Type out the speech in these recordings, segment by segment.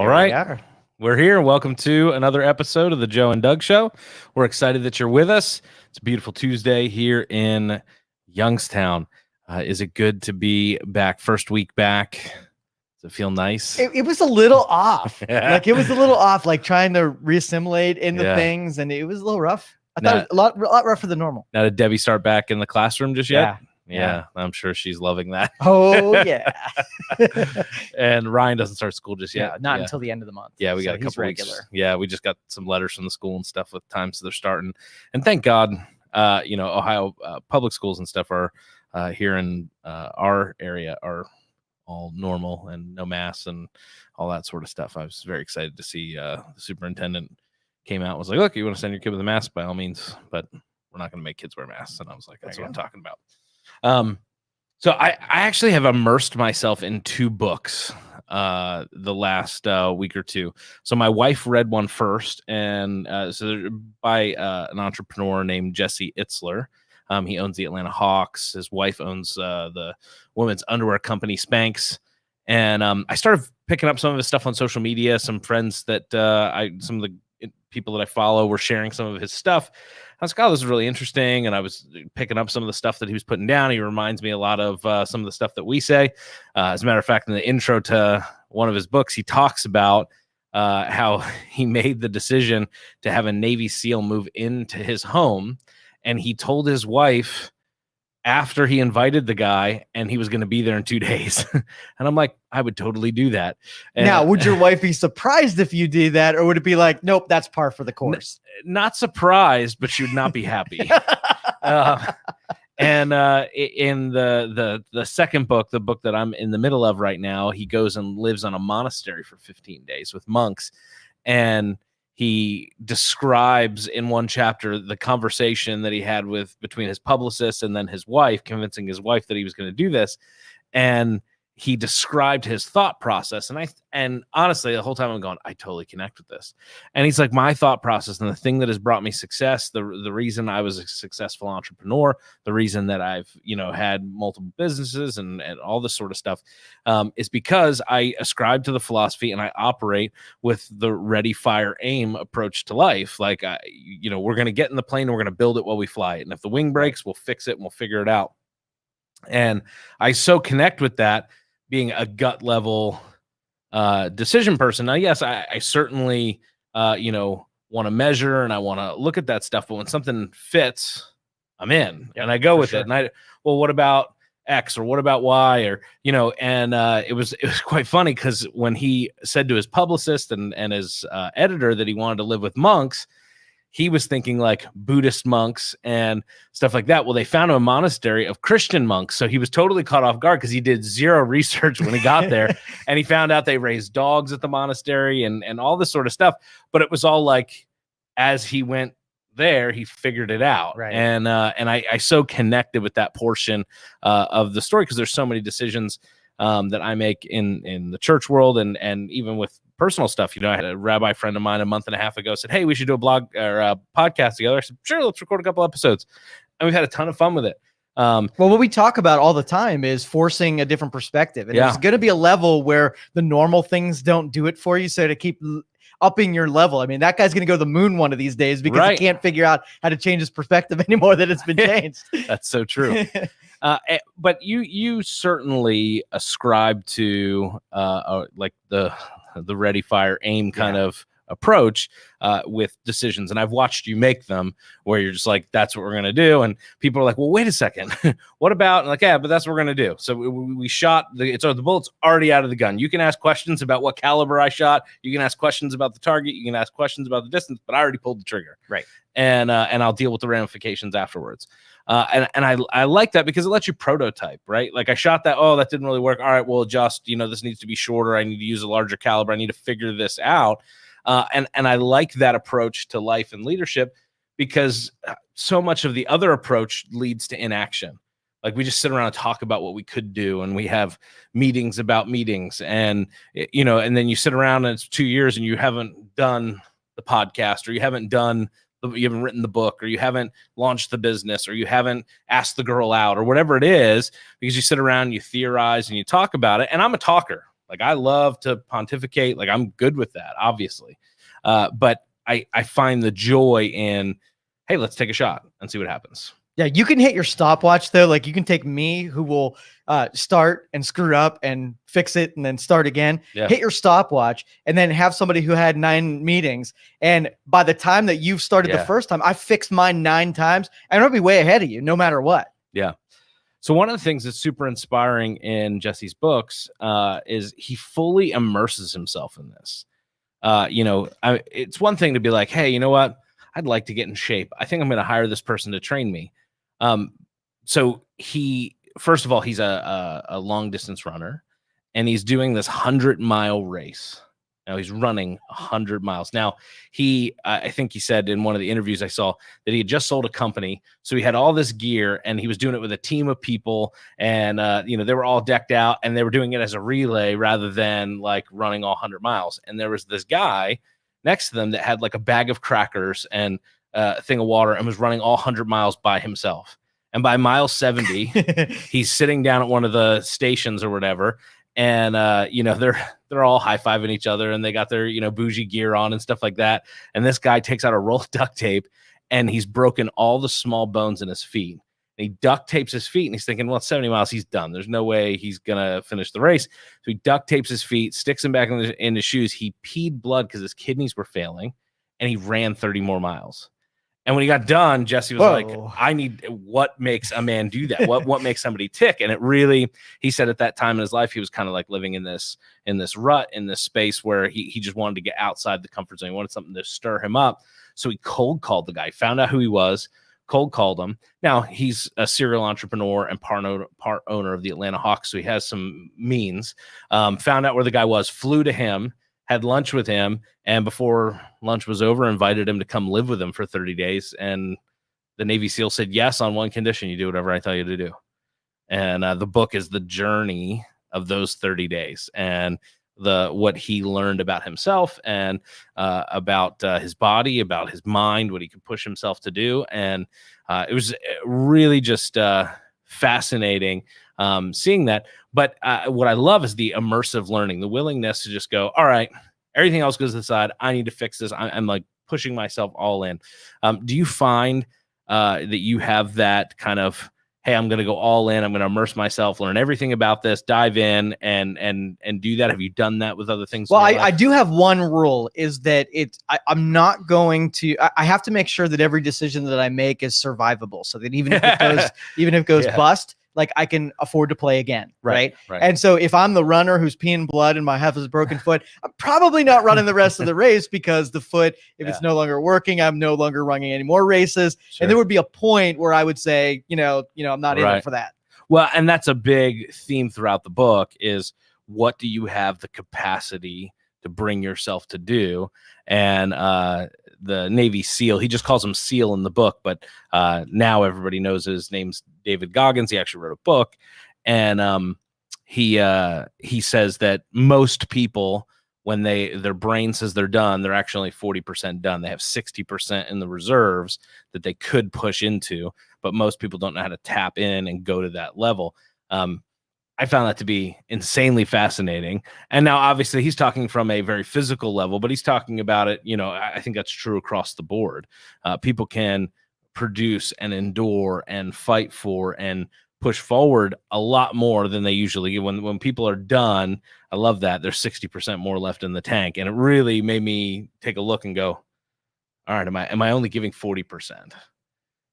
right. We're here. Welcome to another episode of the Joe and Doug Show. We're excited that you're with us. It's a beautiful Tuesday here in Youngstown. Is it good to be back? First week back. Does it feel nice? It was a little off. Like it was a little off, like trying to reassimilate into things, and it was a little rough. I thought it was a lot rougher than normal. Now, did Debbie start back in the classroom just yet? Yeah, I'm sure she's loving that. Oh, yeah. And Ryan doesn't start school just yet. Not until the end of the month. Yeah, we got a couple regular weeks. Yeah, we just got some letters from the school and stuff with times they're starting. And thank God, Ohio public schools and stuff are here in our area are all normal and no masks and all that sort of stuff. I was very excited to see the superintendent came out and was like, look, you want to send your kid with a mask by all means, but we're not going to make kids wear masks. And I was like, that's what I'm talking about. So I actually have immersed myself in 2 books the last week or two. So my wife read one first, and so by an entrepreneur named Jesse Itzler. He owns the Atlanta Hawks. His wife owns the women's underwear company Spanx. And I started picking up some of his stuff on social media. Some friends that some of the people that I follow were sharing some of his stuff. I was like, oh, this is really interesting. And I was picking up some of the stuff that he was putting down. He reminds me a lot of some of the stuff that we say. As a matter of fact, in the intro to one of his books, he talks about how he made the decision to have a Navy SEAL move into his home. And he told his wife after he invited the guy and he was going to be there in 2 days. And I'm like, I would totally do that. And now, would your wife be surprised if you did that? Or would it be like, nope, that's par for the course? Not surprised, but she would not be happy. And in the second book, the book that I'm in the middle of right now, he goes and lives on a monastery for 15 days with monks. And he describes in one chapter the conversation that he had between his publicist and then his wife, convincing his wife that he was going to do this. And he described his thought process. And honestly, the whole time I'm going, I totally connect with this. And he's like, my thought process and the thing that has brought me success, the reason I was a successful entrepreneur, the reason that I've, had multiple businesses and all this sort of stuff is because I ascribe to the philosophy and I operate with the ready, fire, aim approach to life. Like, we're going to get in the plane and we're going to build it while we fly it. And if the wing breaks, we'll fix it and we'll figure it out. And I so connect with that, being a gut level decision person. Now, yes, I certainly, want to measure and I want to look at that stuff. But when something fits, I'm in and I go with it. And what about X or what about Y or, and it was quite funny because when he said to his publicist and his editor that he wanted to live with monks, he was thinking like Buddhist monks and stuff like that. Well, they found a monastery of Christian monks. So he was totally caught off guard because he did zero research when he got there. And he found out they raised dogs at the monastery and all this sort of stuff. But it was all like, as he went there, he figured it out. Right. And I so connected with that portion of the story because there's so many decisions that I make in the church world and even with personal stuff. I had a rabbi friend of mine a month and a half ago said, hey, we should do a blog or a podcast together. I said, sure, let's record a couple episodes. And we've had a ton of fun with it. Well, what we talk about all the time is forcing a different perspective. And there's going to be a level where the normal things don't do it for you. So to keep upping your level, I mean, that guy's going to go to the moon one of these days because he can't figure out how to change his perspective anymore that it's been changed. That's so true. But you certainly ascribe to like the ready, fire, aim kind of approach with decisions. And I've watched you make them where you're just like, that's what we're going to do. And people are like, well, wait a second. What about? And like, yeah, but that's what we're going to do. So we shot the bullet's already out of the gun. You can ask questions about what caliber I shot. You can ask questions about the target. You can ask questions about the distance, but I already pulled the trigger. Right. And I'll deal with the ramifications afterwards. And I like that because it lets you prototype, right? Like I shot that. Oh, that didn't really work. All right, we'll adjust. This needs to be shorter. I need to use a larger caliber. I need to figure this out. And I like that approach to life and leadership because so much of the other approach leads to inaction. Like we just sit around and talk about what we could do. And we have meetings about meetings and then you sit around and it's 2 years and you haven't done the podcast or you haven't written the book or you haven't launched the business or you haven't asked the girl out or whatever it is because you sit around, you theorize and you talk about it. And I'm a talker. Like, I love to pontificate. Like, I'm good with that, obviously. But I find the joy in, hey, let's take a shot and see what happens. Yeah, you can hit your stopwatch though. Like, you can take me, who will start and screw up and fix it and then start again. Yeah. Hit your stopwatch and then have somebody who had 9 meetings. And by the time that you've started the first time, I fixed mine 9 times. And I'll be way ahead of you no matter what. Yeah. So one of the things that's super inspiring in Jesse's books is he fully immerses himself in this. It's one thing to be like, hey, you know what? I'd like to get in shape. I think I'm going to hire this person to train me. So first of all, he's a long distance runner, and he's doing this 100-mile race. Now he's running 100 miles. Now I think he said in one of the interviews I saw that he had just sold a company. So he had all this gear and he was doing it with a team of people, and, they were all decked out and they were doing it as a relay rather than like running all 100 miles. And there was this guy next to them that had like a bag of crackers and a thing of water and was running all 100 miles by himself. And by mile 70, he's sitting down at one of the stations or whatever. And, they're all high-fiving each other and they got their, bougie gear on and stuff like that. And this guy takes out a roll of duct tape and he's broken all the small bones in his feet. And he duct tapes his feet and he's thinking, well, 70 miles, he's done. There's no way he's going to finish the race. So he duct tapes his feet, sticks them back in his shoes. He peed blood because his kidneys were failing, and he ran 30 more miles. And when he got done, Jesse was like, what makes a man do that? What makes somebody tick? And it really, he said at that time in his life, he was kind of like living in this rut, in this space where he just wanted to get outside the comfort zone. He wanted something to stir him up. So he cold called the guy, found out who he was, cold called him. Now he's a serial entrepreneur and part owner of the Atlanta Hawks. So he has some means, found out where the guy was, flew to him, had lunch with him, and before lunch was over, invited him to come live with him for 30 days. And the Navy SEAL said yes on one condition: you do whatever I tell you to do. And the book is the journey of those 30 days and what he learned about himself and about his body, about his mind, what he could push himself to do. And it was really just fascinating seeing that. But what I love is the immersive learning, the willingness to just go, all right, everything else goes to the side. I need to fix this. I'm like pushing myself all in. Do you find that you have that kind of, hey, I'm going to go all in, I'm going to immerse myself, learn everything about this, dive in and do that? Have you done that with other things? Well, I do have one rule, is that I'm not going to, I have to make sure that every decision that I make is survivable, so that even if it goes bust, like, I can afford to play again. Right. And so if I'm the runner who's peeing blood and my half is a broken foot, I'm probably not running the rest of the race, because the foot, if it's no longer working, I'm no longer running any more races. Sure. And there would be a point where I would say, I'm not in it for that. Well, and that's a big theme throughout the book, is what do you have the capacity to bring yourself to do? And the Navy SEAL, he just calls him SEAL in the book, but now everybody knows his name's David Goggins. He actually wrote a book, and he says that most people, when their brain says they're done, they're actually 40% done. They have 60% in the reserves that they could push into, but most people don't know how to tap in and go to that level. I found that to be insanely fascinating. And now, obviously, he's talking from a very physical level, but he's talking about it, I think that's true across the board. People can produce and endure and fight for and push forward a lot more than they usually do. When people are done, I love that there's 60% more left in the tank. And it really made me take a look and go, all right, am I only giving 40%?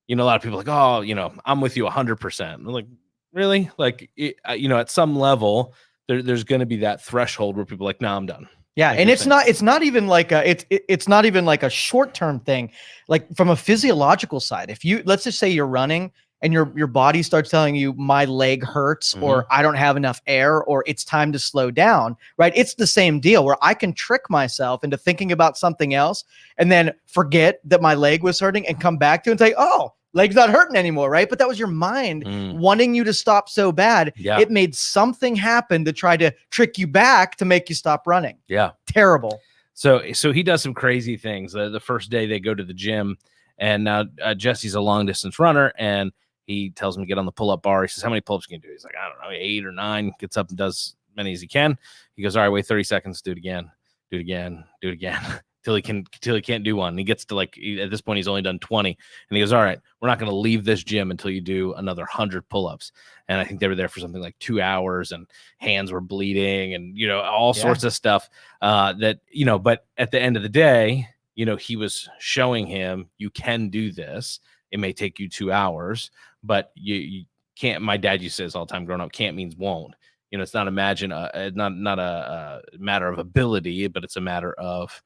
A lot of people are like, oh, I'm with you 100%. I'm like, really? Like, at some level, there's going to be that threshold where people are like, no, I'm done. Yeah, like, and it's not even like it's not even like a short-term thing. Like, from a physiological side, if let's just say you're running and your body starts telling you, my leg hurts, or I don't have enough air, or it's time to slow down, right? It's the same deal, where I can trick myself into thinking about something else and then forget that my leg was hurting and come back to it and say, oh, leg's not hurting anymore, right? But that was your mind wanting you to stop so bad. Yeah. It made something happen to try to trick you back to make you stop running. Yeah. Terrible. So he does some crazy things. The first day they go to the gym, and now Jesse's a long distance runner, and he tells him to get on the pull-up bar. He says, how many pull-ups can you do? He's like, I don't know, 8 or 9. Gets up and does many as he can. He goes, all right, wait 30 seconds, do it again, do it again, do it again. Till he can't do one. And he gets to like, at this point, he's only done 20. And he goes, all right, we're not going to leave this gym until you do another 100 pull-ups. And I think they were there for something like 2 hours, and hands were bleeding and, all sorts of stuff that, but at the end of the day, he was showing him, you can do this. It may take you 2 hours, but you can't. My dad used to say this all the time growing up, can't means won't. It's not not a matter of ability, but it's a matter of,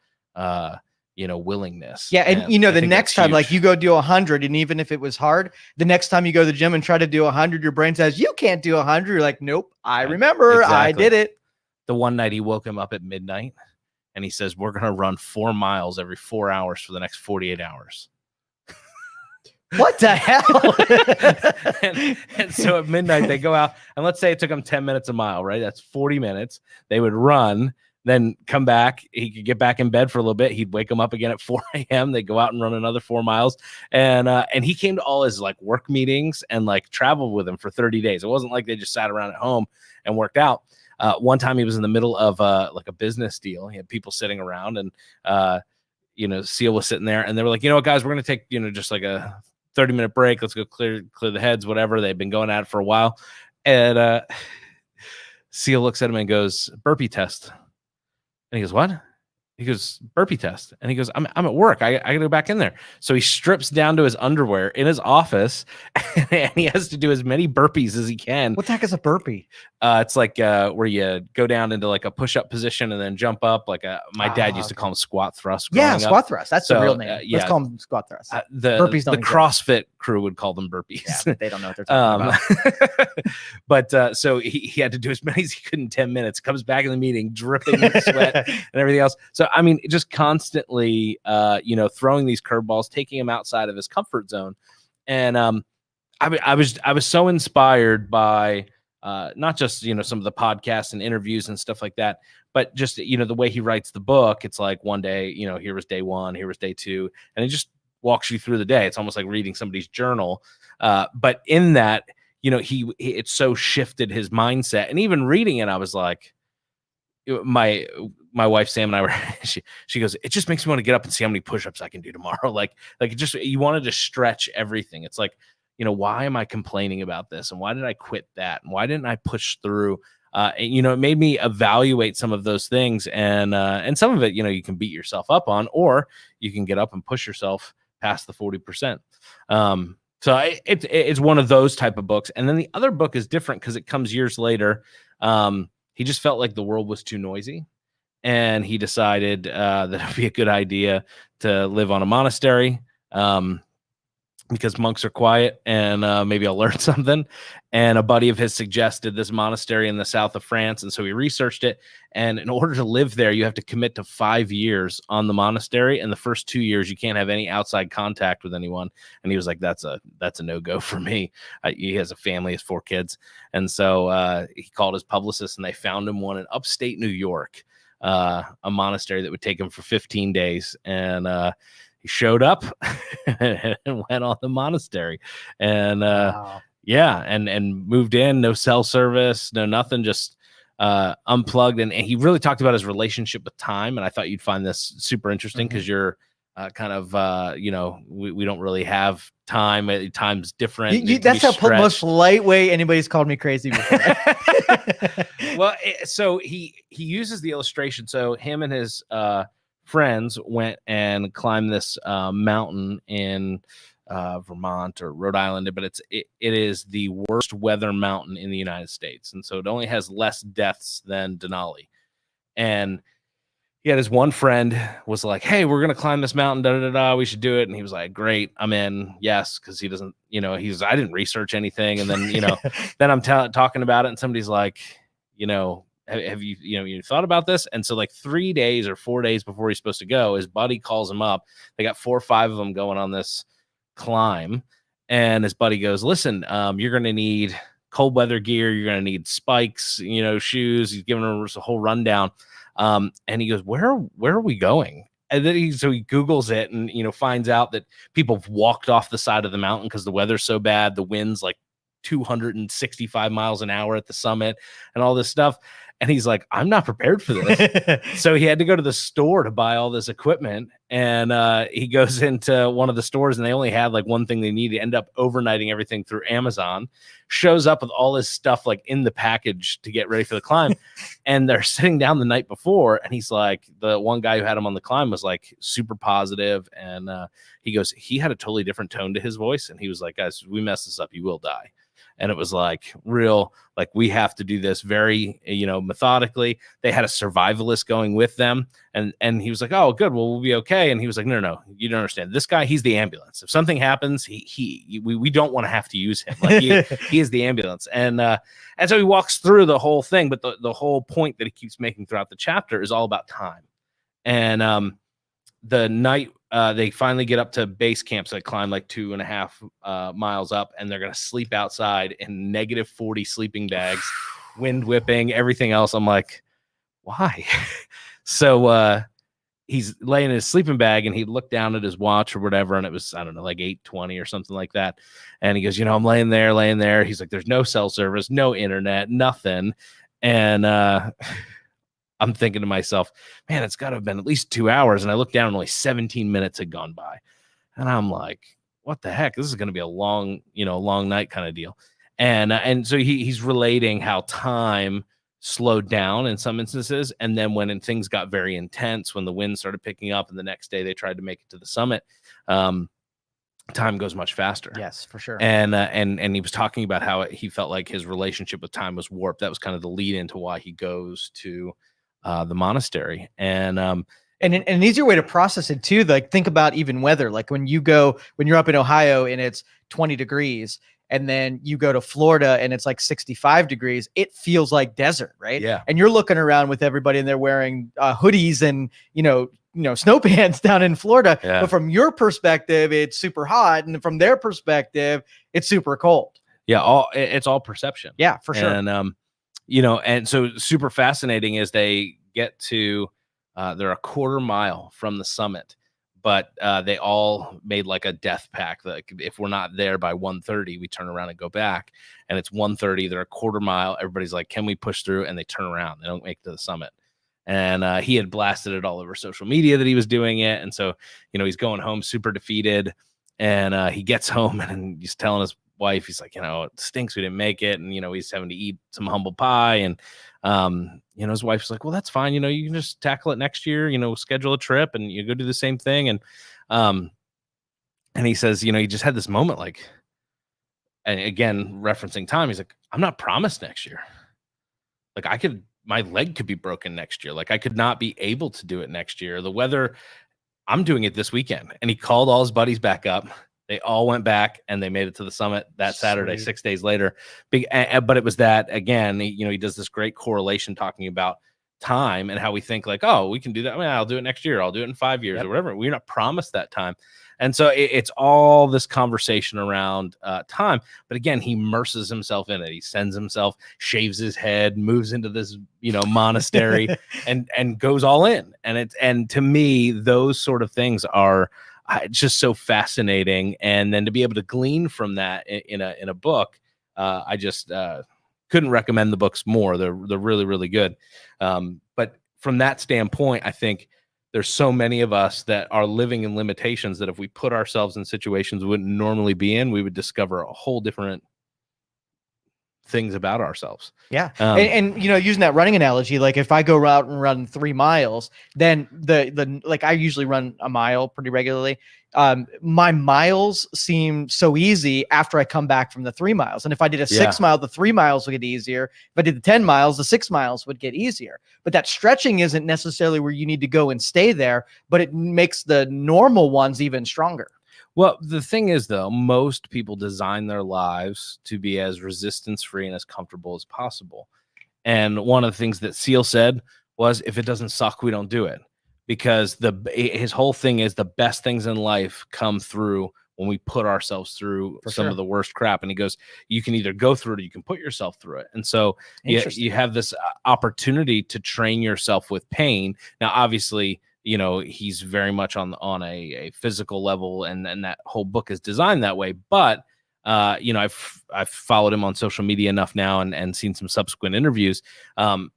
willingness. Yeah. And the next time, like you go do 100, and even if it was hard, the next time you go to the gym and try to do 100, your brain says, you can't do 100. You're like, nope, I remember. Exactly. I did it. The one night he woke him up at midnight and he says, we're going to run 4 miles every 4 hours for the next 48 hours. What the hell? and so at midnight they go out, and let's say it took them 10 minutes a mile, right? That's 40 minutes. They would run, then come back. He could get back in bed for a little bit. He'd wake them up again at 4 a.m. They go out and run another 4 miles. And he came to all his like work meetings and like traveled with him for 30 days. It wasn't like they just sat around at home and worked out. One time he was in the middle of like a business deal. He had people sitting around, and Seal was sitting there, and they were like, what, guys, we're going to take, just like a 30-minute break. Let's go clear the heads, whatever. They've been going at it for a while. And Seal looks at him and goes, burpee test. And he goes, what? He goes, burpee test. And he goes, I'm at work. I got to go back in there. So he strips down to his underwear in his office, and he has to do as many burpees as he can. What the heck is a burpee? It's like where you go down into like a push-up position and then jump up. Like my dad used to call them squat thrust. Yeah, squat thrust. That's the real name. Let's call them squat thrust. The burpees don't exist. CrossFit crew would call them burpees. Yeah, they don't know what they're talking about. But so he had to do as many as he could in 10 minutes. Comes back in the meeting dripping with sweat and everything else. So I mean, just constantly, throwing these curveballs, taking him outside of his comfort zone. And I was so inspired by not just, some of the podcasts and interviews and stuff like that, but just, the way he writes the book. It's like one day, here was day one, here was day two, and it just walks you through the day. It's almost like reading somebody's journal. But in that, it so shifted his mindset. And even reading it, I was like, my wife Sam and I were she goes, it just makes me want to get up and see how many push-ups I can do tomorrow. Like it just, you wanted to stretch everything. It's like, why am I complaining about this, and why did I quit that, and why didn't I push through? It made me evaluate some of those things, and some of it, you can beat yourself up on, or you can get up and push yourself past the 40%. So it's one of those type of books. And then the other book is different because it comes years later. He just felt like the world was too noisy, and he decided that it'd be a good idea to live on a monastery because monks are quiet, and maybe I'll learn something. And a buddy of his suggested this monastery in the south of France, and so he researched it. And in order to live there, you have to commit to 5 years on the monastery, and the first 2 years you can't have any outside contact with anyone. And he was like, that's a no-go for me. He has a family, has 4 kids, and so he called his publicist, and they found him one in upstate New York, a monastery that would take him for 15 days. And he showed up and went on the monastery, and wow. And moved in, no cell service, no nothing, just unplugged. And he really talked about his relationship with time. And I thought you'd find this super interesting because you're kind of, we don't really have time. Time's different. That's how most lightweight anybody's called me crazy before. Well, so he uses the illustration. So him and his friends went and climbed this mountain in Vermont or Rhode Island, but it is the worst weather mountain in the United States, and so it only has less deaths than Denali. And he had his one friend was like, hey, we're gonna climb this mountain, we should do it. And he was like, great, I'm in. Yes, because he doesn't, I didn't research anything. And then then I'm talking about it, and somebody's like, have you you thought about this? And so like 3 days or 4 days before he's supposed to go, his buddy calls him up. They got 4 or 5 of them going on this climb, and his buddy goes, listen, you're going to need cold weather gear, you're going to need spikes, shoes. He's giving us a whole rundown. And he goes, where are we going? And then he Googles it and finds out that people have walked off the side of the mountain because the weather's so bad, the wind's like 265 miles an hour at the summit and all this stuff. And he's like, I'm not prepared for this. So he had to go to the store to buy all this equipment. And he goes into one of the stores and they only had like one thing they needed. End up overnighting everything through Amazon, shows up with all his stuff like in the package to get ready for the climb. And they're sitting down the night before. And he's like, the one guy who had him on the climb was like super positive. And he goes, he had a totally different tone to his voice. And he was like, guys, we mess this up, you will die. And it was like real, like we have to do this very, methodically. They had a survivalist going with them. And he was like, oh, good. Well, we'll be okay. And he was like, no, you don't understand. This guy, he's the ambulance. If something happens, we don't want to have to use him. Like he is the ambulance. And so he walks through the whole thing. But the whole point that he keeps making throughout the chapter is all about time. And the night they finally get up to base camp, so they climb like 2.5 miles up, and they're gonna sleep outside in -40 sleeping bags, wind whipping, everything else. I'm like, why? So he's laying in his sleeping bag, and he looked down at his watch or whatever, and it was, I don't know, like 8:20 or something like that. And he goes, I'm laying there. He's like, there's no cell service, no internet, nothing. And I'm thinking to myself, man, it's got to have been at least 2 hours. And I looked down and only 17 minutes had gone by. And I'm like, what the heck? This is going to be a long night kind of deal. And so he's relating how time slowed down in some instances. And then when things got very intense, when the wind started picking up and the next day they tried to make it to the summit, time goes much faster. Yes, for sure. And he was talking about how he felt like his relationship with time was warped. That was kind of the lead into why he goes to the monastery. And an easier way to process it too, like think about even weather, like when you're up in Ohio and it's 20 degrees and then you go to Florida and it's like 65 degrees, it feels like desert, right? Yeah. And you're looking around with everybody and they're wearing hoodies and snow pants down in Florida. Yeah. But from your perspective, it's super hot, and from their perspective, it's super cold. Yeah, it's all perception. Yeah, for sure. And and so super fascinating is they get to they're a 1/4 mile from the summit, but they all made like a death pact. Like if we're not there by 1:30, we turn around and go back. And it's 1:30, they're a 1/4 mile. Everybody's like, can we push through? And they turn around. They don't make it to the summit. And he had blasted it all over social media that he was doing it. And so, he's going home super defeated. And he gets home and he's telling his wife, he's like, it stinks we didn't make it. And, he's having to eat some humble pie. And, his wife's like, well, that's fine. You can just tackle it next year, schedule a trip and you go do the same thing. And he says, he just had this moment, like, and again, referencing time, he's like, I'm not promised next year. Like my leg could be broken next year. Like I could not be able to do it next year. The weather, I'm doing it this weekend. And he called all his buddies back up. They all went back and they made it to the summit that Saturday, 6 days later. But it was that, again, he does this great correlation talking about time and how we think like, oh, we can do that. I mean, I'll do it next year. I'll do it in 5 years or whatever. We're not promised that time. And so it's all this conversation around time. But again, he immerses himself in it. He sends himself, shaves his head, moves into this, monastery and goes all in. And to me, those sort of things are it's just so fascinating. And then to be able to glean from that in a book, I just couldn't recommend the books more. They're really, really good. But from that standpoint, I think there's so many of us that are living in limitations that if we put ourselves in situations we wouldn't normally be in, we would discover a whole different things about ourselves. Yeah. And using that running analogy, like if I go out and run 3 miles, then the like I usually run a mile pretty regularly. My miles seem so easy after I come back from the 3 miles. And if I did a 6 mile, the 3 miles would get easier. If I did the 10 miles, the 6 miles would get easier. But that stretching isn't necessarily where you need to go and stay there, but it makes the normal ones even stronger. Well, the thing is, though, most people design their lives to be as resistance-free and as comfortable as possible. And one of the things that Seal said was, if it doesn't suck, we don't do it. Because his whole thing is the best things in life come through when we put ourselves through some of the worst crap. And he goes, you can either go through it or you can put yourself through it. And so you have this opportunity to train yourself with pain. Now, obviously, he's very much on a physical level, and that whole book is designed that way. But I've followed him on social media enough now and seen some subsequent interviews.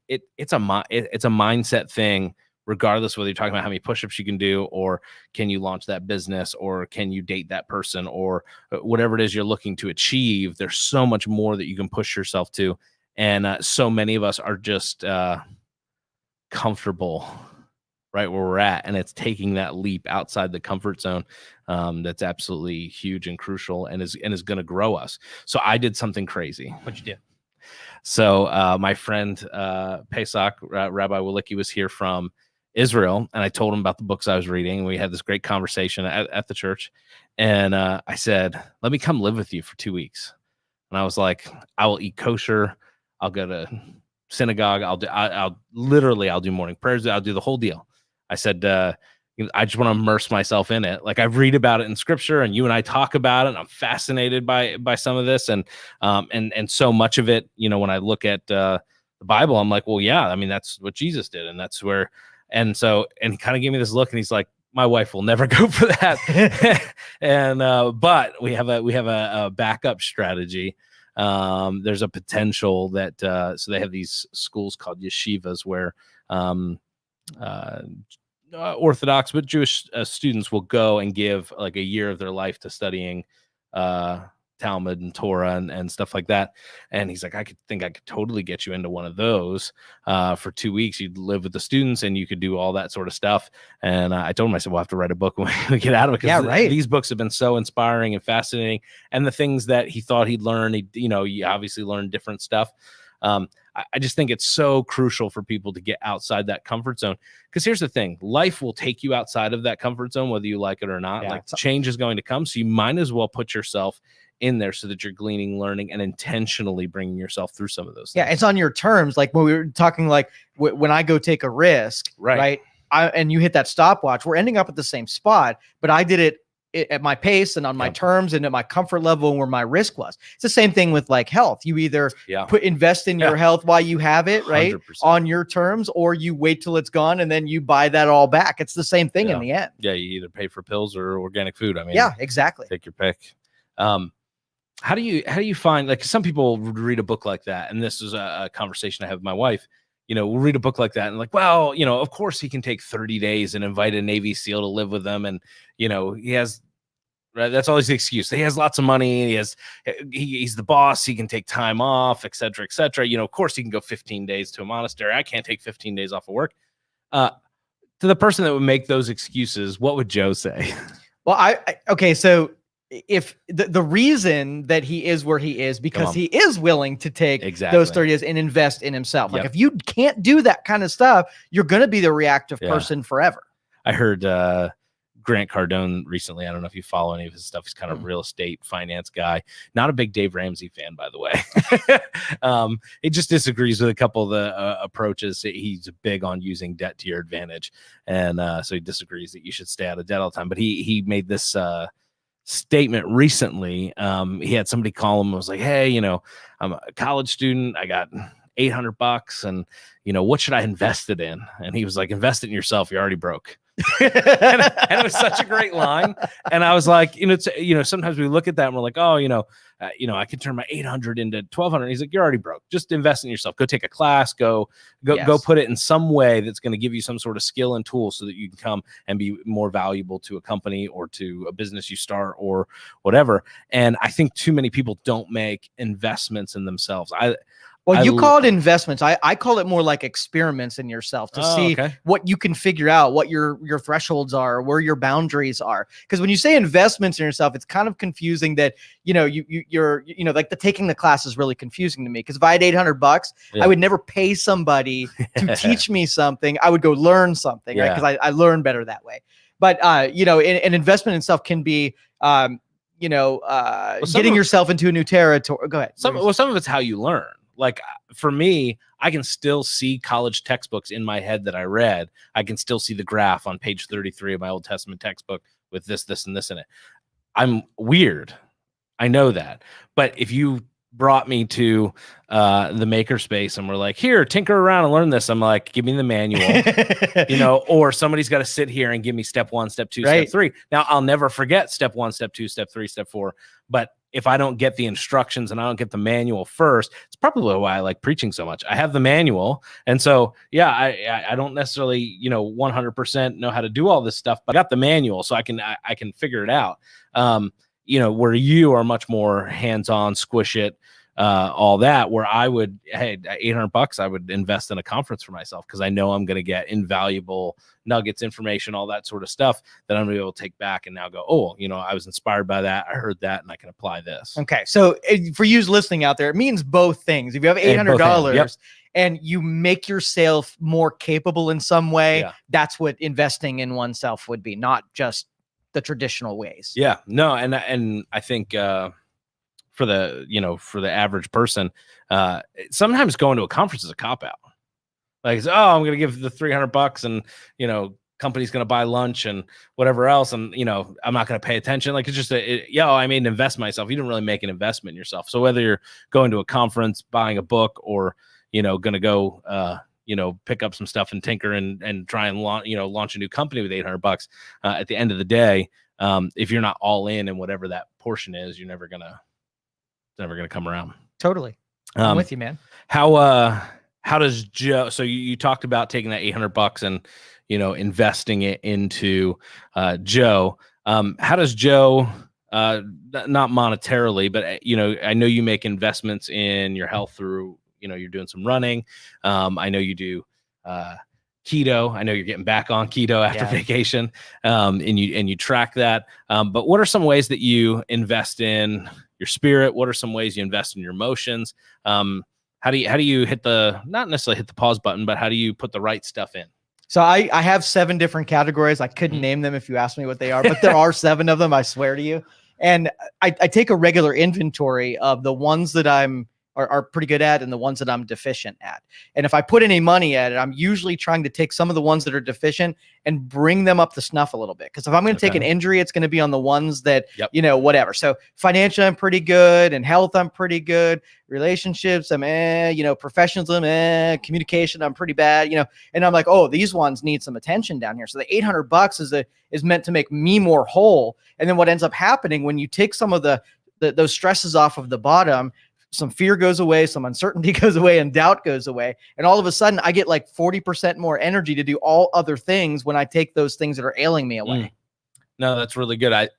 It's a mindset thing, regardless whether you're talking about how many push-ups you can do, or can you launch that business, or can you date that person, or whatever it is you're looking to achieve. There's so much more that you can push yourself to. And so many of us are just comfortable right where we're at, and it's taking that leap outside the comfort zone that's absolutely huge and crucial, and is going to grow us. So I did something crazy. What'd you do? So my friend Pesach, Rabbi Walicki, was here from Israel, and I told him about the books I was reading. We had this great conversation at the church, and I said, let me come live with you for 2 weeks. And I was like, I will eat kosher, I'll go to synagogue, I'll do morning prayers, I'll do the whole deal. I said, I just want to immerse myself in it. Like, I read about it in scripture, and you and I talk about it, and I'm fascinated by some of this, and so much of it, when I look at the Bible, I'm like, well, yeah, I mean, that's what Jesus did, and that's where, and he kind of gave me this look, and he's like, my wife will never go for that. And but we have a backup strategy. There's a potential that so they have these schools called yeshivas where Orthodox but Jewish students will go and give like a year of their life to studying Talmud and Torah and stuff like that. And he's like, I could totally get you into one of those for 2 weeks. You'd live with the students and you could do all that sort of stuff. And I told him, I said, we'll have to write a book when we get out of it. Yeah, right. These books have been so inspiring and fascinating. And the things that he thought he'd learn, he obviously learned different stuff. I just think it's so crucial for people to get outside that comfort zone, because here's the thing, life will take you outside of that comfort zone, whether you like it or not. Like, change is going to come. So you might as well put yourself in there so that you're gleaning, learning, and intentionally bringing yourself through some of those things. Yeah, it's on your terms. Like when we were talking, like when I go take a risk, right? And you hit that stopwatch, we're ending up at the same spot, but I did it at my pace and on my terms and at my comfort level and where my risk was. It's the same thing with like health. You either invest in your health while you have it, right? 100%. On your terms, or you wait till it's gone and then you buy that all back. It's the same thing in the end. Yeah. You either pay for pills or organic food. I mean, yeah, exactly. Take your pick. How do you find, like, some people would read a book like that, and this is a conversation I have with my wife. We'll read a book like that and like, well, of course he can take 30 days and invite a Navy SEAL to live with them. And, he has, right, that's always the excuse. He has lots of money. He's the boss. He can take time off, et cetera, et cetera. Of course he can go 15 days to a monastery. I can't take 15 days off of work. To the person that would make those excuses, what would Joe say? Well, okay. So if the reason that he is where he is because he is willing to take those 30 days and invest in himself. Like, if you can't do that kind of stuff, you're going to be the reactive person forever. I heard Grant Cardone recently. I don't know if you follow any of his stuff. He's kind of real estate finance guy. Not a big Dave Ramsey fan, by the way. He just disagrees with a couple of the approaches. He's big on using debt to your advantage. And so he disagrees that you should stay out of debt all the time. But he made this statement recently. He had somebody call him and was like, hey, I'm a college student. I got $800 and, what should I invest it in? And he was like, invest it in yourself. You're already broke. and it was such a great line. And I was like, sometimes we look at that and we're like, oh, I can turn my 800 into 1200. He's like, you're already broke. Just invest in yourself. Go take a class, go put it in some way that's going to give you some sort of skill and tool so that you can come and be more valuable to a company or to a business you start or whatever. And I think too many people don't make investments in themselves. Well, you call it investments. I call it more like experiments in yourself to see what you can figure out, what your thresholds are, where your boundaries are. Because when you say investments in yourself, it's kind of confusing that, you're like taking the class is really confusing to me. Because if I had $800, I would never pay somebody to teach me something. I would go learn something, right? Because I learn better that way. But, an investment in self can be, getting yourself into a new territory. Go ahead. Some of it's how you learn. Like, for me, I can still see college textbooks in my head that I read. I can still see the graph on page 33 of my Old Testament textbook with this, this, and this in it. I'm weird. I know that. But if you brought me to the makerspace and we're like, here, tinker around and learn this, I'm like, give me the manual, or somebody's got to sit here and give me step 1, step 2, step 3. Now, I'll never forget step 1, step 2, step 3, step 4. But if I don't get the instructions and I don't get the manual first, it's probably why I like preaching so much. I have the manual. And so, yeah, I don't necessarily, 100% know how to do all this stuff, but I got the manual, so I can figure it out. Where you are much more hands-on, squish it, all that, where I would, hey, $800, I would invest in a conference for myself, because I know I'm going to get invaluable nuggets, information, all that sort of stuff that I'm going to be able to take back and now go, oh, I was inspired by that. I heard that, and I can apply this. Okay. So for you listening out there, it means both things. If you have $800 yep. and you make yourself more capable in some way, that's what investing in oneself would be, not just the traditional ways. Yeah, no. And I think, for the average person, sometimes going to a conference is a cop out. Like, I'm going to give the $300 and, company's going to buy lunch and whatever else. And, I'm not going to pay attention. Like, it's just I made an investment myself. You didn't really make an investment in yourself. So whether you're going to a conference, buying a book, or, going to go, pick up some stuff and tinker and try and launch a new company with $800, at the end of the day, if you're not all in whatever that portion is, it's never going to come around. Totally. I'm with you, man. How does Joe, so you talked about taking that $800 and, investing it into, Joe. How does Joe, not monetarily, but, I know you make investments in your health through, you're doing some running. I know you do, keto. I know you're getting back on keto after vacation, and you track that. But what are some ways that you invest in your spirit? What are some ways you invest in your emotions? How do you not necessarily hit the pause button, but how do you put the right stuff in? So I have 7 different categories. I couldn't name them if you asked me what they are, but there are 7 of them, I swear to you. And I take a regular inventory of the ones that are pretty good at and the ones that I'm deficient at. And if I put any money at it, I'm usually trying to take some of the ones that are deficient and bring them up to snuff a little bit. Because if I'm going to take an injury, it's going to be on the ones that, whatever. So financially, I'm pretty good, and health, I'm pretty good. Relationships, I'm professionalism, communication, I'm pretty bad, and I'm like, oh, these ones need some attention down here. So the $800 is meant to make me more whole. And then what ends up happening when you take some of those stresses off of the bottom, some fear goes away, some uncertainty goes away, and doubt goes away. And all of a sudden I get like 40% more energy to do all other things when I take those things that are ailing me away. No, that's really good. I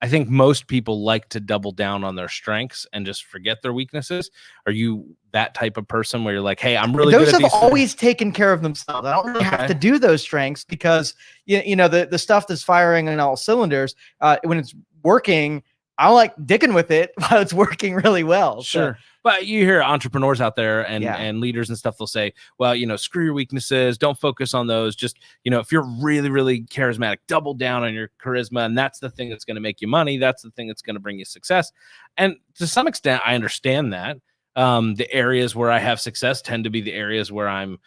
think most people like to double down on their strengths and just forget their weaknesses. Are you that type of person where you're like, hey, I'm really good at these? Those have always taken care of themselves. I don't really have to do those strengths, because the stuff that's firing on all cylinders, when it's working, I like dicking with it while it's working really well. Sure. So. But you hear entrepreneurs out there and leaders and stuff, they'll say, well, screw your weaknesses. Don't focus on those. Just, if you're really, really charismatic, double down on your charisma. And that's the thing that's going to make you money. That's the thing that's going to bring you success. And to some extent, I understand that. The areas where I have success tend to be the areas where I'm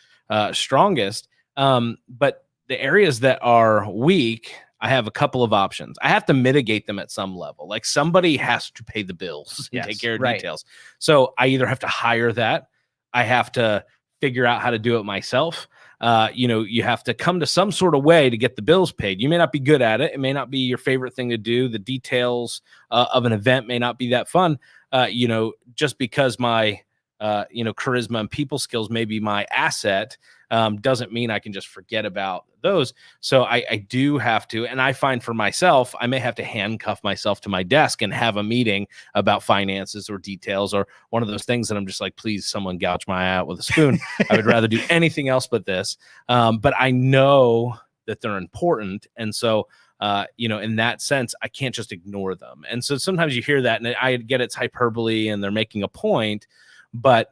strongest. But the areas that are weak, I have a couple of options. I have to mitigate them at some level. Like, somebody has to pay the bills and take care of details. So I either have to hire that, I have to figure out how to do it myself. You have to come to some sort of way to get the bills paid. You may not be good at it. It may not be your favorite thing to do. The details of an event may not be that fun. Just because my charisma and people skills may be my asset, doesn't mean I can just forget about those. So I do have to, and I find for myself, I may have to handcuff myself to my desk and have a meeting about finances or details, or one of those things that I'm just like, please, someone gouge my eye out with a spoon. I would rather do anything else but this. But I know that they're important. And so, in that sense, I can't just ignore them. And so sometimes you hear that, and I get it's hyperbole and they're making a point, but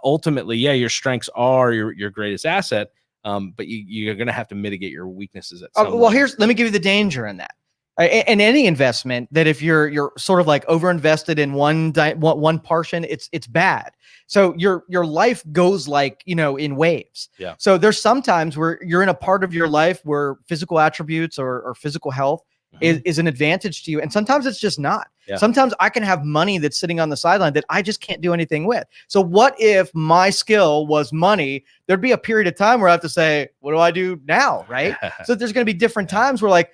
ultimately, your strengths are your greatest asset, but you're going to have to mitigate your weaknesses at some level. Let me give you the danger in that. In any investment, that if you're sort of like overinvested in one portion, it's bad. So your life goes like, in waves. Yeah. So there's sometimes where you're in a part of your life where physical attributes or physical health is an advantage to you. And sometimes it's just not. Yeah. Sometimes I can have money that's sitting on the sideline that I just can't do anything with. So what if my skill was money? There'd be a period of time where I have to say, what do I do now? Right. So there's going to be different times where, like,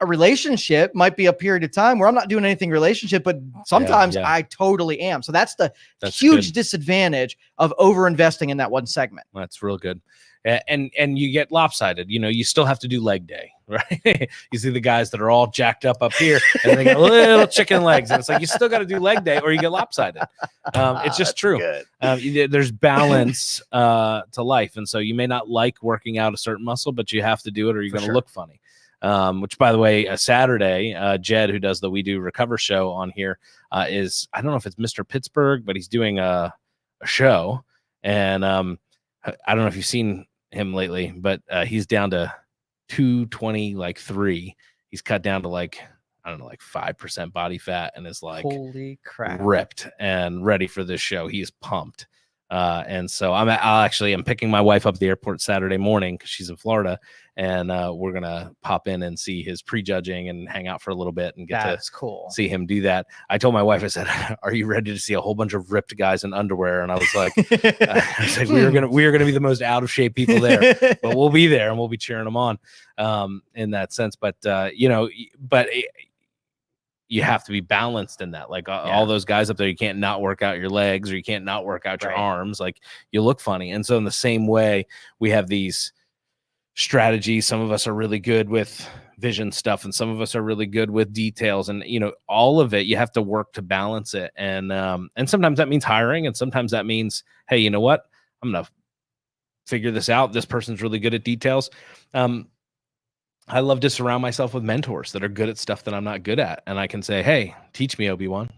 a relationship might be a period of time where I'm not doing anything relationship, but sometimes I totally am. So that's huge disadvantage of over investing in that one segment. That's real good. And you get lopsided. You still have to do leg day, right? You see the guys that are all jacked up here and they got little chicken legs, and it's like you still got to do leg day or you get lopsided. It's just true. There's balance to life, and so you may not like working out a certain muscle, but you have to do it or you're going to look funny. Which, by the way, Saturday, Jed, who does the We Do Recover show on here, is, I don't know if it's Mr. Pittsburgh, but he's doing a show, and I don't know if you've seen him lately, but he's down to 220, he's cut down to I don't know, 5% body fat, and is holy crap, ripped and ready for this show. He's pumped. And so I'm picking my wife up at the airport Saturday morning because she's in Florida, and we're gonna pop in and see his prejudging and hang out for a little bit and get to see him do that. I told my wife, I said, "Are you ready to see a whole bunch of ripped guys in underwear?" And I was like, we are gonna be the most out of shape people there, but we'll be there and we'll be cheering them on, in that sense. But you have to be balanced in that. All those guys up there, you can't not work out your legs, or you can't not work out your arms. You look funny. And so in the same way, we have these strategies. Some of us are really good with vision stuff, and some of us are really good with details, and all of it, you have to work to balance it. And sometimes that means hiring, and sometimes that means, hey, you know what? I'm going to figure this out. This person's really good at details. I love to surround myself with mentors that are good at stuff that I'm not good at. And I can say, hey, teach me, Obi-Wan.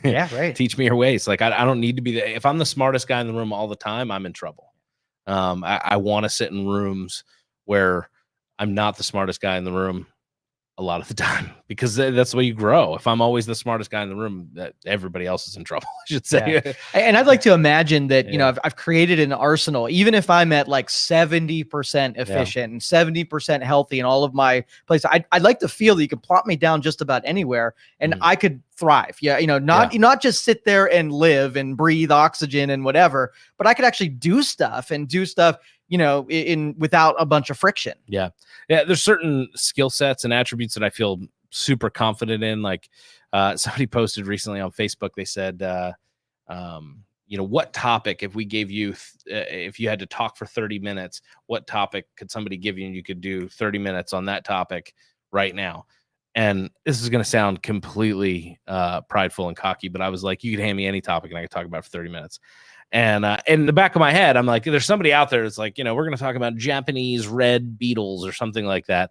Yeah, right. Teach me your ways. I don't need to be if I'm the smartest guy in the room all the time, I'm in trouble. I want to sit in rooms where I'm not the smartest guy in the room a lot of the time, because that's the way you grow. If I'm always the smartest guy in the room, that everybody else is in trouble, I should say. Yeah. And I'd like to imagine that, I've created an arsenal, even if I'm at 70% efficient and 70% healthy in all of my places. I'd like to feel that you could plop me down just about anywhere and I could thrive. Not just sit there and live and breathe oxygen and whatever, but I could actually do stuff without a bunch of friction. Yeah. There's certain skill sets and attributes that I feel super confident in. Somebody posted recently on Facebook, they said, what topic, if we gave you, if you had to talk for 30 minutes, what topic could somebody give you and you could do 30 minutes on that topic right now? And this is going to sound completely prideful and cocky, but I was like, you could hand me any topic and I could talk about it for 30 minutes. And in the back of my head, I'm like, there's somebody out there that's like, we're going to talk about Japanese red beetles or something like that,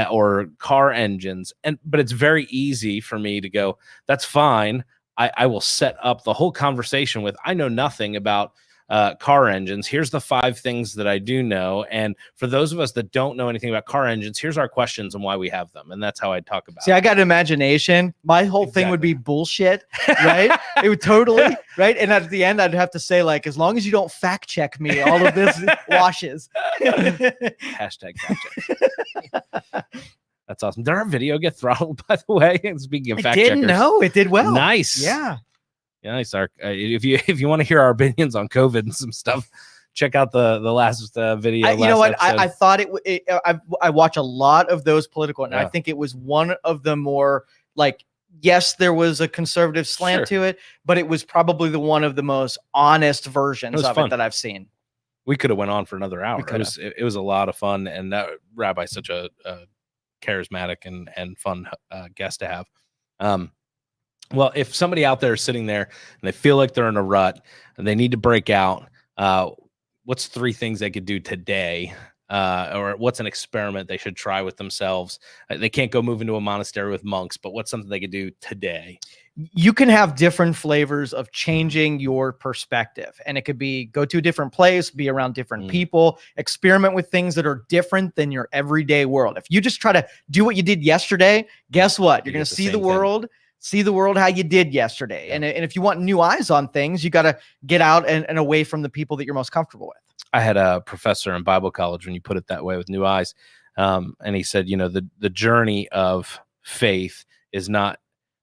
or car engines. But it's very easy for me to go, that's fine. I will set up the whole conversation with, I know nothing about car engines. Here's the 5 things that I do know. And for those of us that don't know anything about car engines, here's our questions and why we have them. And that's how I talk about it. See, I got an imagination. My whole thing would be bullshit, right? It would totally, right? And at the end, I'd have to say, as long as you don't fact check me, all of this washes. Hashtag fact check. That's awesome. Did our video get throttled, by the way? Speaking of fact checkers. I didn't know. It did well. Nice. Yeah. Yeah, nice. If you want to hear our opinions on COVID and some stuff, check out the last video. I thought I watch a lot of those political, and I think it was one of the more yes, there was a conservative slant to it, but it was probably one of the most honest versions of it that I've seen. We could have went on for another hour. It was a lot of fun, and that Rabbi's such a charismatic and fun guest to have. Well, if somebody out there is sitting there and they feel like they're in a rut and they need to break out, what's 3 things they could do today? Or what's an experiment they should try with themselves? They can't go move into a monastery with monks, but what's something they could do today? You can have different flavors of changing your perspective. And it could be go to a different place, be around different people, experiment with things that are different than your everyday world. If you just try to do what you did yesterday, guess what? You're going to see the world. See the world how you did yesterday. And if you want new eyes on things, you got to get out and away from the people that you're most comfortable with. I had a professor in Bible college, when you put it that way, with new eyes. And he said, the journey of faith is not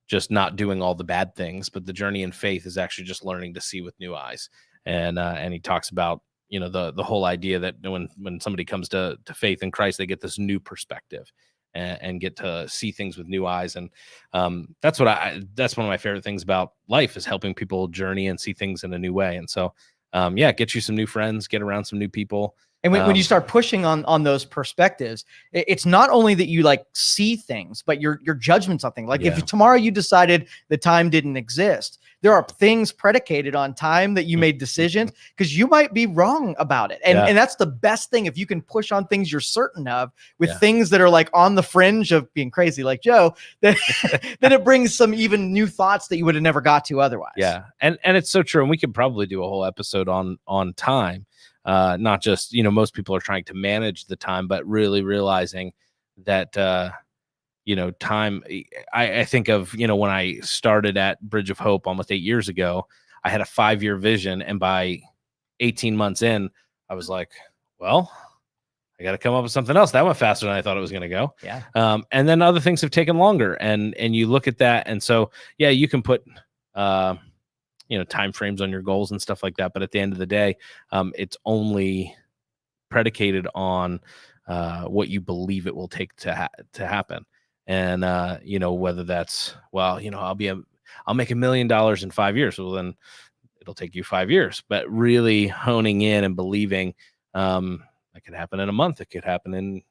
just not doing all the bad things, but the journey in faith is actually just learning to see with new eyes. And he talks about, the whole idea that when somebody comes to faith in Christ, they get this new perspective. and get to see things with new eyes. And that's one of my favorite things about life, is helping people journey and see things in a new way. And so, get you some new friends, get around some new people. And when you start pushing on those perspectives, it's not only that you like see things, but your judgment's on things. Like if tomorrow you decided the time didn't exist, there are things predicated on time that you made decisions, because you might be wrong about it. And that's the best thing. If you can push on things you're certain of with things that are like on the fringe of being crazy, like Joe, then it brings some even new thoughts that you would have never got to otherwise. Yeah. And it's so true. And we could probably do a whole episode on time. Not just, most people are trying to manage the time, but really realizing that, time. I think of, when I started at Bridge of Hope almost 8 years ago, I had a 5-year vision. And by 18 months in, I was like, well, I got to come up with something else. That went faster than I thought it was going to go. Yeah. And then other things have taken longer, and you look at that. And so, you can put, time frames on your goals and stuff like that. But at the end of the day, it's only predicated on what you believe it will take to happen. And, whether that's, I'll make $1 million in 5 years. Well, then it'll take you 5 years, but really honing in and believing it could happen in a month. It could happen in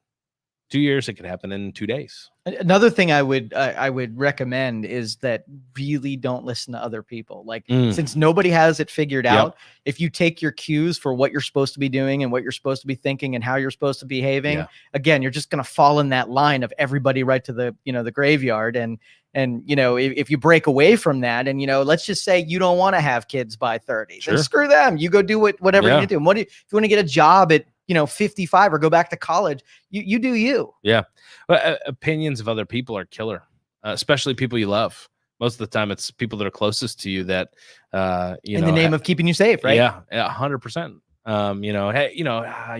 2 years. It could happen in 2 days. Another thing I would recommend is that really don't listen to other people. Like, since nobody has it figured out, if you take your cues for what you're supposed to be doing and what you're supposed to be thinking and how you're supposed to be behaving, again, you're just going to fall in that line of everybody right to the, the graveyard. And, if you break away from that and, let's just say you don't want to have kids by 30, then screw them. You go do whatever you do. And if you want to get a job at, 55 or go back to college, you do you. Yeah. But opinions of other people are killer, especially people you love. Most of the time it's people that are closest to you that, in the name of keeping you safe, right? Yeah, 100%. Hey, you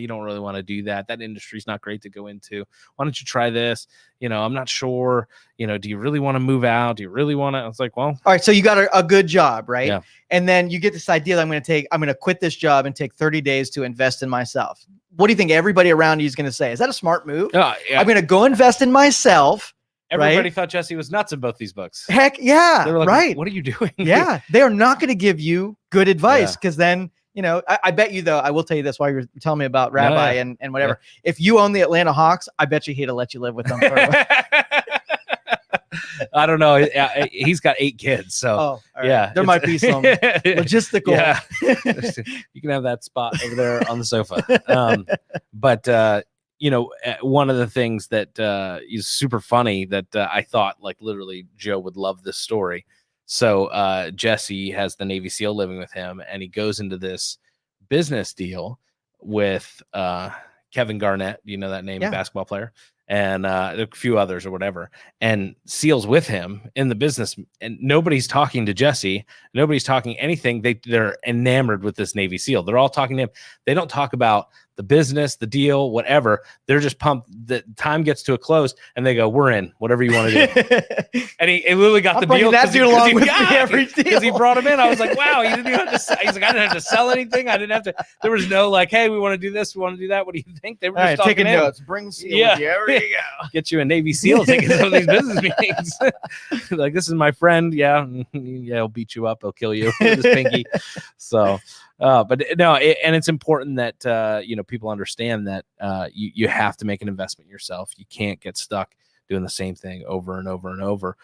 don't really want to do that. That industry's not great to go into. Why don't you try this? I'm not sure, do you really want to move out? Do you really want to? I was like, well, all right. So you got a good job, right? Yeah. And then you get this idea that I'm going to quit this job and take 30 days to invest in myself. What do you think everybody around you is going to say? Is that a smart move? I'm going to go invest in myself. Everybody thought Jesse was nuts in both these books. Heck yeah. They were like, right. What are you doing? Yeah. They are not going to give you good advice, because then, I bet you, though, I will tell you this while you're telling me about Rabbi and whatever. Yeah. If you own the Atlanta Hawks, I bet you he'd have let you live with them. I don't know. He's got 8 kids. So, there might be some logistical. Yeah. You can have that spot over there on the sofa. But one of the things that is super funny that I thought, like, literally Joe would love this story. So Jesse has the Navy SEAL living with him, and he goes into this business deal with Kevin Garnett, that name, basketball player, and a few others or whatever, and SEALs with him in the business, and nobody's talking to Jesse. Nobody's talking anything. They're enamored with this Navy SEAL. They're all talking to him. They don't talk about the business, the deal, whatever. They're just pumped. The time gets to a close, and they go, "We're in. Whatever you want to do." And he literally got the deal because he brought him in. I was like, "Wow, you didn't even have to." He's like, "I didn't have to sell anything. I didn't have to." There was no like, "Hey, we want to do this. We want to do that. What do you think?" They were just taking notes. Bring SEAL with you. There you go. Get you a Navy SEAL taking some of these business meetings. Like, this is my friend. Yeah, he'll beat you up. He'll kill you with his pinky. So. But no, and it's important that people understand that you have to make an investment in yourself. You can't get stuck doing the same thing over and over and over.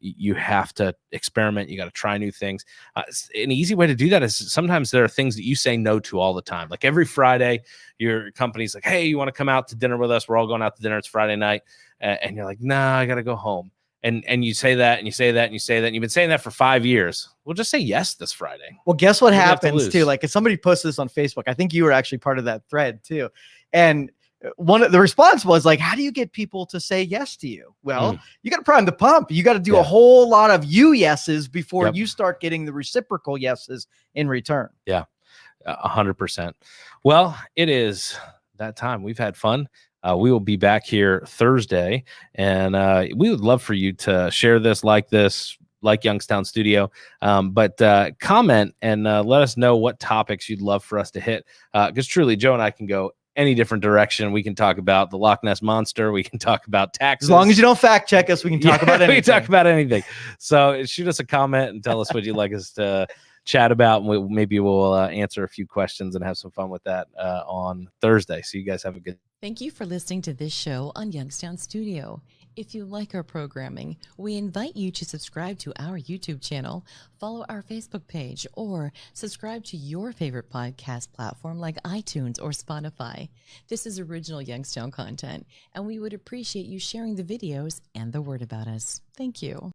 You have to experiment. You got to try new things. An easy way to do that is sometimes there are things that you say no to all the time. Like every Friday, your company's like, "Hey, you want to come out to dinner with us? We're all going out to dinner. It's Friday night," and you're like, "Nah, I got to go home." And you say that, and you say that, and you say that, and you've been saying that for 5 years. We'll just say yes this Friday. Well, guess what happens too? Like, if somebody posts this on Facebook, I think you were actually part of that thread too. And one of the response was like, "How do you get people to say yes to you?" Well, you got to prime the pump. You got to do a whole lot of you yeses before you start getting the reciprocal yeses in return. Yeah, 100%. Well, it is that time. We've had fun. We will be back here Thursday, and we would love for you to share this, like Youngstown Studio, but comment and let us know what topics you'd love for us to hit, because truly Joe and I can go any different direction. We can talk about the Loch Ness Monster. We can talk about taxes. As long as you don't fact check us, we can talk about anything. We can talk about anything. So shoot us a comment and tell us what you'd like us to chat about. And maybe we'll answer a few questions and have some fun with that on Thursday. So you guys have a good. Thank you for listening to this show on Youngstown Studio. If you like our programming, we invite you to subscribe to our YouTube channel, follow our Facebook page, or subscribe to your favorite podcast platform like iTunes or Spotify. This is original Youngstown content, and we would appreciate you sharing the videos and the word about us. Thank you.